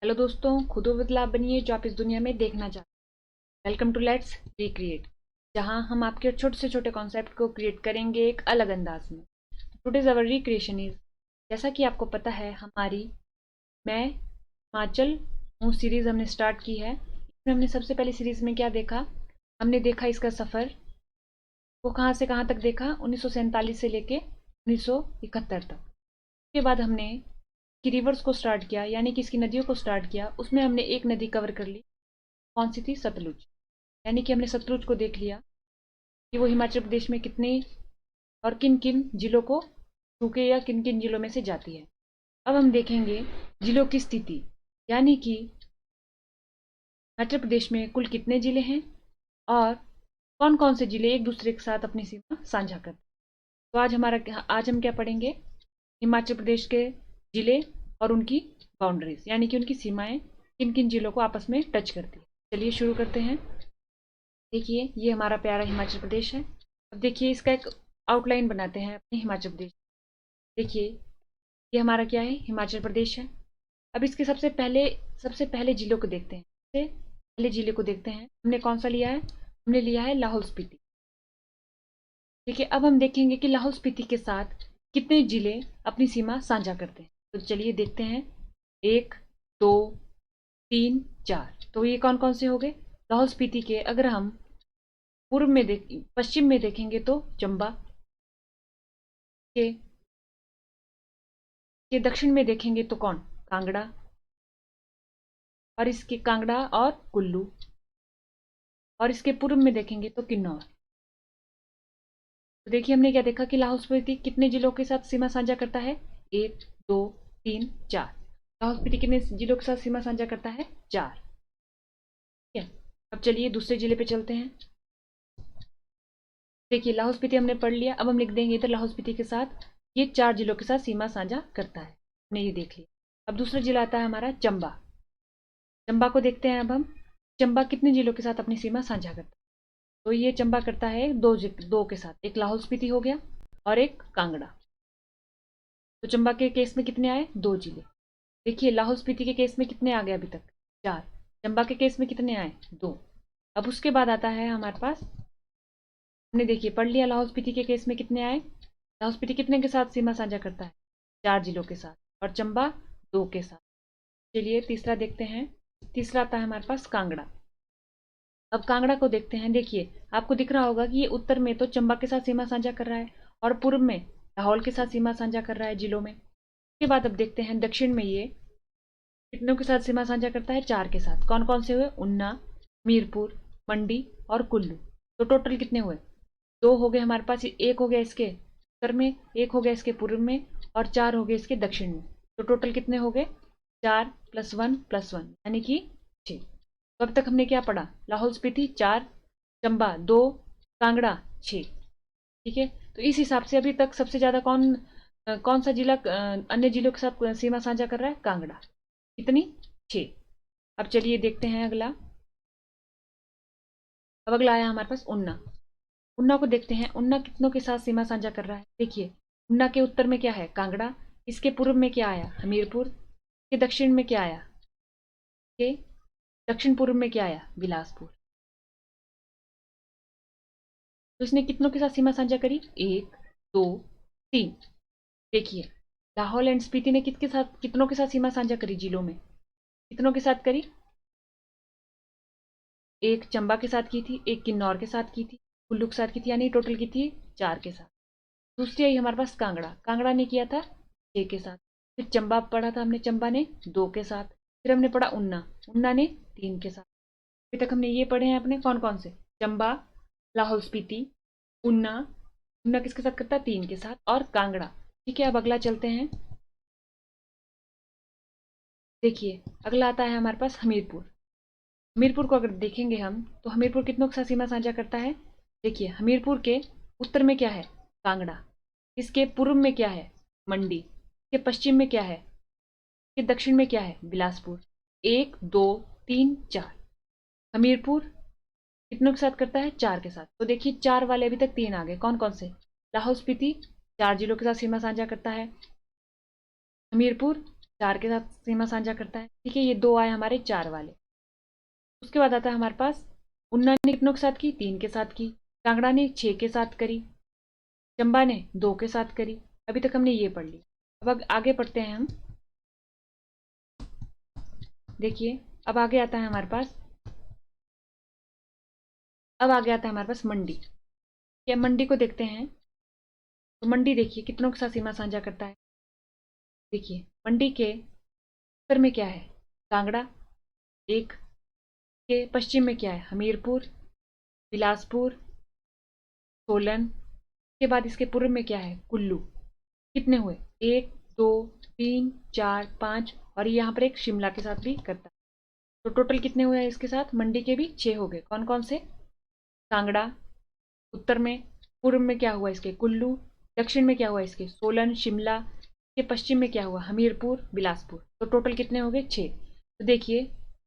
Hello दोस्तों, खुद वो बदलाव बनिए जो आप इस दुनिया में देखना चाहते हैं। वेलकम टू लेट्स रिक्रिएट, जहां हम आपके छोटे से छोटे कॉन्सेप्ट को क्रिएट करेंगे एक अलग अंदाज में। टुडेज अवर रिक्रिएशन इज, जैसा कि आपको पता है, मैं हिमाचल हूँ सीरीज हमने स्टार्ट की है। इसमें हमने सबसे पहली सीरीज में क्या देखा? हमने देखा इसका सफ़र, वो कहाँ से कहाँ तक देखा, 1947 से लेके 1971 तक। उसके बाद हमने की रिवर्स को स्टार्ट किया, यानी कि इसकी नदियों को स्टार्ट किया। उसमें हमने एक नदी कवर कर ली, कौन सी थी? सतलुज। यानी कि हमने सतलुज को देख लिया कि वो हिमाचल प्रदेश में कितने और किन किन जिलों को छू के या किन किन जिलों में से जाती है। अब हम देखेंगे जिलों की स्थिति, यानी कि हिमाचल प्रदेश में कुल कितने जिले हैं और कौन कौन से जिले एक दूसरे के साथ अपनी सीमा साझा करते हैं। तो आज हम क्या पढ़ेंगे? हिमाचल प्रदेश के जिले और उनकी बाउंड्रीज, यानी कि उनकी सीमाएं किन किन जिलों को आपस में टच करती है। चलिए शुरू करते हैं। देखिए, ये हमारा प्यारा हिमाचल प्रदेश है। अब देखिए, इसका एक आउटलाइन बनाते हैं अपने हिमाचल प्रदेश। देखिए, ये हमारा क्या है? हिमाचल प्रदेश है। अब इसके सबसे पहले जिलों को देखते हैं। सबसे पहले जिले को देखते हैं, हमने कौन सा लिया है? हमने लिया है लाहौल स्पीति। देखिए, अब हम देखेंगे कि लाहौल स्पीति के साथ कितने जिले अपनी सीमा साझा करते हैं। तो चलिए देखते हैं, 1 2 3 4। तो ये कौन कौन से हो गए? लाहौल स्पीति के अगर हम पश्चिम में देखेंगे तो चंबा के दक्षिण में देखेंगे तो कौन? कांगड़ा। और इसके कांगड़ा और कुल्लू। और इसके पूर्व में देखेंगे तो किन्नौर। तो देखिए, हमने क्या देखा कि लाहौल स्पीति कितने जिलों के साथ सीमा साझा करता है? 1 2 3 4। लाहौल स्पीति कितने जिलों के साथ सीमा साझा करता है? 4। ठीक है। अब चलिए दूसरे जिले पे चलते हैं। देखिए, लाहौल स्पीति हमने पढ़ लिया। अब हम लिख देंगे इधर लाहौल स्पीति के साथ ये 4 जिलों के साथ सीमा साझा करता है। हमने ये देख लिया। अब दूसरा जिला आता है हमारा चंबा। चंबा को देखते हैं अब हम। चंबा कितने जिलों के साथ अपनी सीमा साझा करता है? तो ये चंबा करता है दो के साथ, एक लाहौल स्पीति हो गया और एक कांगड़ा। तो चंबा के केस में कितने आए? 2 जिले। देखिए, लाहौल स्पीति के केस में कितने आ गए अभी तक? 4। चंबा के केस में कितने आए? 2। अब उसके बाद आता है हमारे पास, हमने देखिए पढ़ लिया लाहौल स्पीति के केस में कितने आए। लाहौल स्पीति कितने के साथ सीमा साझा करता है? 4 जिलों के साथ। और चंबा 2 के साथ। चलिए तीसरा देखते हैं। तीसरा आता है हमारे पास कांगड़ा। अब कांगड़ा को देखते हैं। देखिए, आपको दिख रहा होगा कि ये उत्तर में तो चंबा के साथ सीमा साझा कर रहा है और पूर्व में लाहौल के साथ सीमा साझा कर रहा है जिलों में। उसके बाद अब देखते हैं दक्षिण में ये कितनों के साथ सीमा साझा करता है? 4 के साथ। कौन कौन से हुए? ऊना, मीरपुर, मंडी और कुल्लू। तो टोटल कितने हुए? 2 हो गए हमारे पास। एक हो गया इसके उत्तर में, एक हो गया इसके पूर्व में और 4 हो गए इसके दक्षिण में। तो टोटल कितने हो गए? 4 + 1 + 1 यानी कि 6। तो अब तक हमने क्या पढ़ा? लाहौल स्पीति 4, चंबा 2, कांगड़ा 6। ठीक है। तो इस हिसाब से अभी तक सबसे ज्यादा कौन सा जिला अन्य जिलों के साथ सीमा साझा कर रहा है? कांगड़ा। कितनी? 6। अब चलिए देखते हैं अगला। अब अगला आया हमारे पास ऊना। ऊना को देखते हैं। ऊना कितनों के साथ सीमा साझा कर रहा है? देखिए, ऊना के उत्तर में क्या है? कांगड़ा। इसके पूर्व में क्या आया? हमीरपुर। इसके दक्षिण में क्या आया? के दक्षिण पूर्व में क्या आया? बिलासपुर। तो इसने कितनों के साथ सीमा साझा करी? 1 2 3। देखिए, लाहौल एंड स्पीति ने कितनों के साथ सीमा साझा करी जिलों में? कितनों के साथ करी? एक चंबा के साथ की थी, एक किन्नौर के साथ की थी, कुल्लू के साथ की थी, यानी टोटल की थी 4 के साथ। दूसरी आई हमारे पास कांगड़ा। कांगड़ा ने किया था 6 के साथ। फिर चंबा पढ़ा था हमने, चंबा ने 2 के साथ। फिर हमने पढ़ा ऊना, ऊना ने 3 के साथ। अभी तक हमने ये पढ़े हैं अपने कौन कौन से? चंबा, लाहौल स्पीति, ऊना। ऊना किसके साथ करता है? 3 के साथ। और कांगड़ा। ठीक है। अब अगला चलते हैं। देखिए, अगला आता है हमारे पास हमीरपुर। हमीरपुर को अगर देखेंगे हम तो हमीरपुर कितनों के साथ सीमा साझा करता है? देखिए, हमीरपुर के उत्तर में क्या है? कांगड़ा। इसके पूर्व में क्या है? मंडी। इसके पश्चिम में क्या है? इसके दक्षिण में क्या है? बिलासपुर। 1 2 3 4। हमीरपुर कितनों के साथ करता है? 4 के साथ। तो देखिए, 4 वाले अभी तक 3 आ गए। कौन कौन से? लाहौल स्पीति 4 जिलों के साथ सीमा साझा करता है। हमीरपुर 4 के साथ सीमा साझा करता है। ठीक है, ये 2 आए हमारे 4 वाले। उसके बाद आता है हमारे पास उन्ना ने कितनों के साथ की, 3 के साथ की। कांगड़ा ने 6 के साथ करी। चंबा ने 2 के साथ करी। अभी तक हमने ये पढ़ ली। अब आगे पढ़ते हैं हम। देखिए, अब आगे आता है हमारे पास, अब आगे आता है हमारे पास मंडी। या मंडी को देखते हैं। तो मंडी देखिए कितनों के साथ सीमा साझा करता है। देखिए, मंडी के उत्तर में क्या है, कांगड़ा। एक के पश्चिम में क्या है, हमीरपुर, बिलासपुर, सोलन। के बाद इसके पूर्व में क्या है, कुल्लू। कितने हुए, 1 2 3 4 5, और यहाँ पर एक शिमला के साथ भी करता है। तो टोटल कितने हुए हैं इसके साथ, मंडी के भी 6 हो गए। कौन कौन से, कांगड़ा उत्तर में, पूर्व में क्या हुआ इसके, कुल्लू, दक्षिण में क्या हुआ इसके, सोलन शिमला, के पश्चिम में क्या हुआ, हमीरपुर बिलासपुर। तो टोटल कितने हो गए, 6। तो देखिए,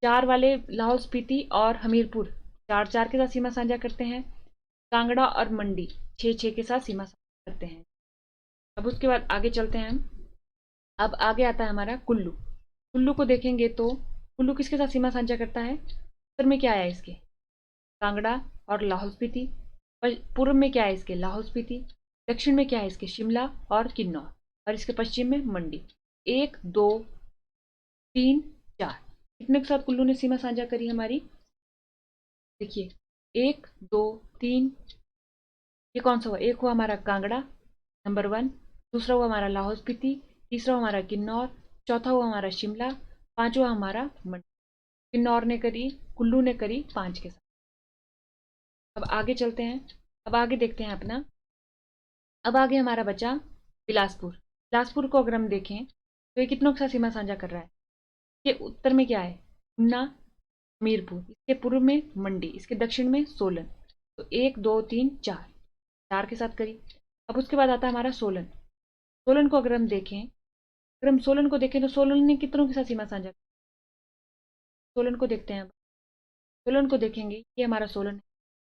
4 वाले लाहौल स्पीति और हमीरपुर 4 4 के साथ सीमा साझा करते हैं। कांगड़ा और मंडी 6 6 के साथ सीमा साझा करते हैं। अब उसके बाद आगे चलते हैं हम। अब आगे आता है हमारा कुल्लू। कुल्लू को देखेंगे तो कुल्लू किसके साथ सीमा साझा करता है, उत्तर में क्या है इसके, कांगड़ा और लाहौल स्पीति। पूर्व में क्या है इसके, लाहौल स्पीति। दक्षिण में क्या है इसके, शिमला और किन्नौर, और इसके पश्चिम में मंडी। 1 2 3 4, कितने के साथ कुल्लू ने सीमा साझा करी हमारी, देखिए 1 2 3। ये कौन सा हुआ, एक हुआ हमारा कांगड़ा नंबर 1, दूसरा हुआ हमारा लाहौल स्पीति, तीसरा हुआ हमारा किन्नौर, चौथा हुआ हमारा शिमला, पांचवा हमारा मंडी। किन्नौर ने करी, कुल्लू ने करी 5 के साथ। अब आगे चलते हैं। अब आगे देखते हैं अपना। अब आगे हमारा बचा बिलासपुर। बिलासपुर को अगर हम देखें तो ये कितनों के साथ सीमा साझा कर रहा है, ये उत्तर में क्या है, ऊना हमीरपुर, इसके पूर्व में मंडी, इसके दक्षिण में सोलन। तो 1 2 3 4, 4 के साथ करी। अब उसके बाद आता है हमारा सोलन। सोलन को अगर हम देखें, अगर हम सोलन को देखें तो सोलन ने कितनों के साथ सीमा साझा, सोलन को देखते हैं। सोलन को देखेंगे, ये हमारा सोलन है।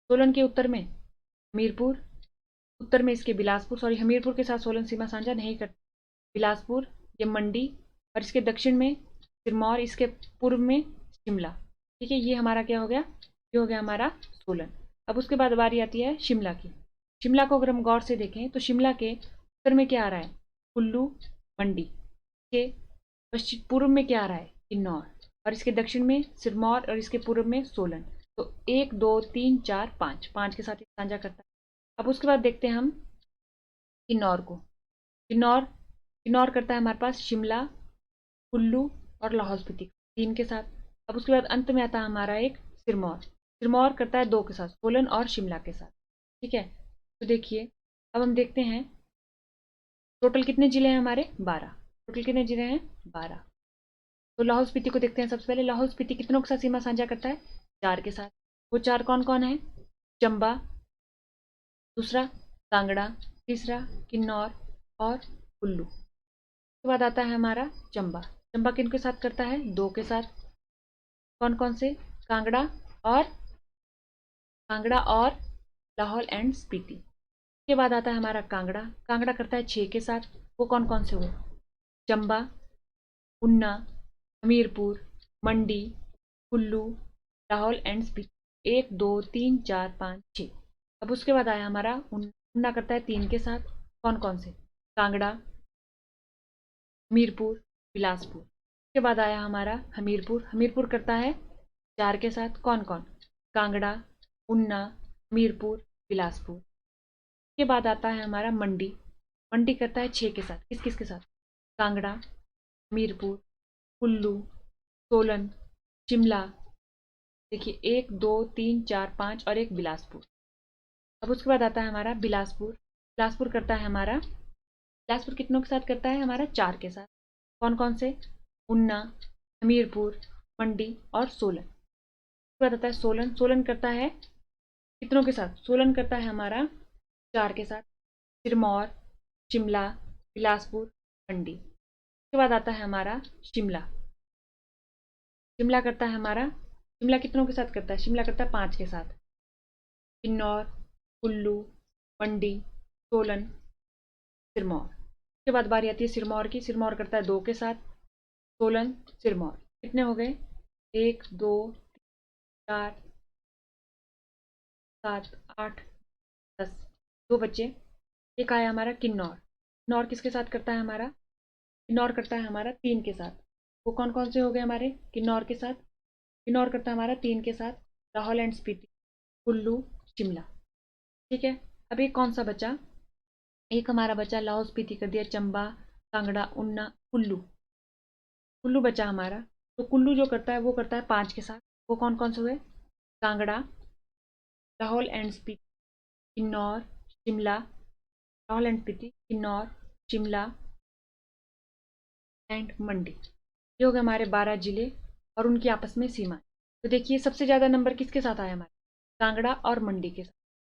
सोलन के उत्तर में हमीरपुर, उत्तर में इसके बिलासपुर, सॉरी हमीरपुर के साथ सोलन सीमा साझा नहीं करते। बिलासपुर, ये मंडी, और इसके दक्षिण में सिरमौर, इसके पूर्व में शिमला। ठीक है, ये हमारा क्या हो गया, ये हो गया हमारा सोलन। अब उसके बाद बारी आती है शिमला की। शिमला को अगर हम गौर से देखें तो शिमला के उत्तर में क्या आ रहा है, कुल्लू मंडी, के पश्चिम पूर्व में क्या आ रहा है, किन्नौर, और इसके दक्षिण में सिरमौर, और इसके पूर्व में सोलन। तो 1 2 3 4 5, 5 के साथ साझा करता है। अब उसके बाद देखते हैं हम किन्नौर को। किन्नौर, किन्नौर करता है हमारे पास शिमला, कुल्लू और लाहौल स्पीति 3 के साथ। अब उसके बाद अंत में आता है हमारा एक सिरमौर। सिरमौर करता है 2 के साथ, सोलन और शिमला के साथ। ठीक है, तो देखिए अब हम देखते हैं टोटल कितने जिले हैं हमारे, 12। टोटल कितने जिले हैं, 12। तो लाहौल स्पीति को देखते हैं सबसे पहले। लाहौल स्पीति कितनों के साथ सीमा साझा करता है, 4 के साथ। वो 4 कौन कौन है, चंबा, दूसरा कांगड़ा, तीसरा किन्नौर और कुल्लू। उसके बाद आता है हमारा चंबा। चंबा किन के साथ करता है, 2 के साथ। कौन कौन से, कांगड़ा और, कांगड़ा और लाहौल एंड स्पीति। के बाद आता है हमारा कांगड़ा। कांगड़ा करता है 6 के साथ। वो कौन कौन से हुए, चंबा, उन्ना, हमीरपुर, मंडी, कुल्लू, लाहौल एंड स्पीति। 1 2 3 4 5 6। अब उसके बाद आया हमारा उन्ना करता है 3 के साथ। कौन कौन से, कांगड़ा, हमीरपुर, बिलासपुर। उसके बाद आया हमारा हमीरपुर। हमीरपुर करता है 4 के साथ। कौन कौन, कांगड़ा, उन्ना, हमीरपुर, बिलासपुर। उसके बाद आता है हमारा मंडी। मंडी करता है 6 के साथ। किस किस के साथ, कांगड़ा, हमीरपुर, कुल्लू, सोलन, शिमला। देखिए 1 2 3 4 5 और एक बिलासपुर। अब उसके बाद आता है हमारा बिलासपुर। बिलासपुर करता है हमारा, बिलासपुर कितनों के साथ करता है, हमारा 4 के साथ। कौन कौन से, उन्ना, हमीरपुर, मंडी और सोलन। उसके बाद आता है सोलन। सोलन करता है कितनों के साथ, सोलन करता है हमारा 4 के साथ। सिरमौर, शिमला, बिलासपुर, मंडी। उसके बाद आता है हमारा शिमला। शिमला करता है हमारा, शिमला कितनों के साथ करता है, शिमला करता है 5 के साथ। किन्नौर, कुल्लू, मंडी, सोलन, सिरमौर। उसके बाद बारी आती है सिरमौर की। सिरमौर करता है 2 के साथ। सोलन, सिरमौर। कितने हो गए? 1 2 4 7 8 10, 2 बच्चे। एक आया हमारा किन्नौर। किन्नौर किसके साथ करता है हमारा? किन्नौर करता है हमारा 3 के साथ। वो कौन कौन से हो गए हमारे किन्नौर के साथ? किन्नौर करता है हमारा 3 के साथ लाहौल एंड स्पीति, कुल्लू, शिमला। ठीक है, अब एक कौन सा बचा? एक हमारा बचा लाहौल स्पीति कर दिया, चंबा, कांगड़ा, उन्ना, कुल्लू। कुल्लू बचा हमारा। तो कुल्लू जो करता है वो करता है 5 के साथ। वो कौन कौन से हुए? Kangra, Lahaul and Spiti, Kinnaur, Shimla, Lahaul and Spiti, Kinnaur, Shimla and Mandi. ये हो गए हमारे 12 जिले और उनकी आपस में सीमा। तो देखिए सबसे ज़्यादा नंबर किसके साथ आया हमारे? कांगड़ा और मंडी के साथ।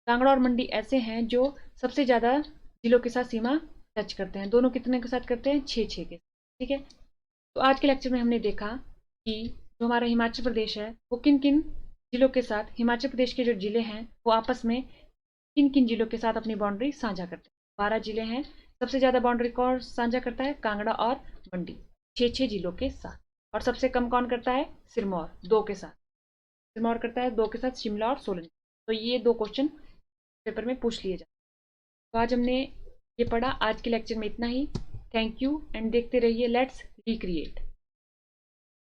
कांगड़ा और मंडी ऐसे हैं जो सबसे ज़्यादा जिलों के साथ सीमा टच करते हैं। दोनों कितने के साथ करते हैं? 6 6 के। ठीक है, तो आज के लेक्चर में हमने देखा कि जो हमारा हिमाचल प्रदेश है वो किन किन जिलों के साथ, हिमाचल प्रदेश के जो जिले हैं वो आपस में किन किन जिलों के साथ अपनी बाउंड्री साझा करते हैं। 12 जिले हैं, सबसे ज़्यादा बाउंड्री कौन साझा करता है? कांगड़ा और मंडी, 6 6 जिलों के साथ। और सबसे कम कौन करता है? सिरमौर, 2 के साथ। सिरमौर करता है 2 के साथ शिमला और सोलन। तो ये 2 क्वेश्चन पेपर में पूछ लिए जाते हैं। तो आज हमने ये पढ़ा। आज के लेक्चर में इतना ही। थैंक यू एंड देखते रहिए लेट्स रिक्रिएट।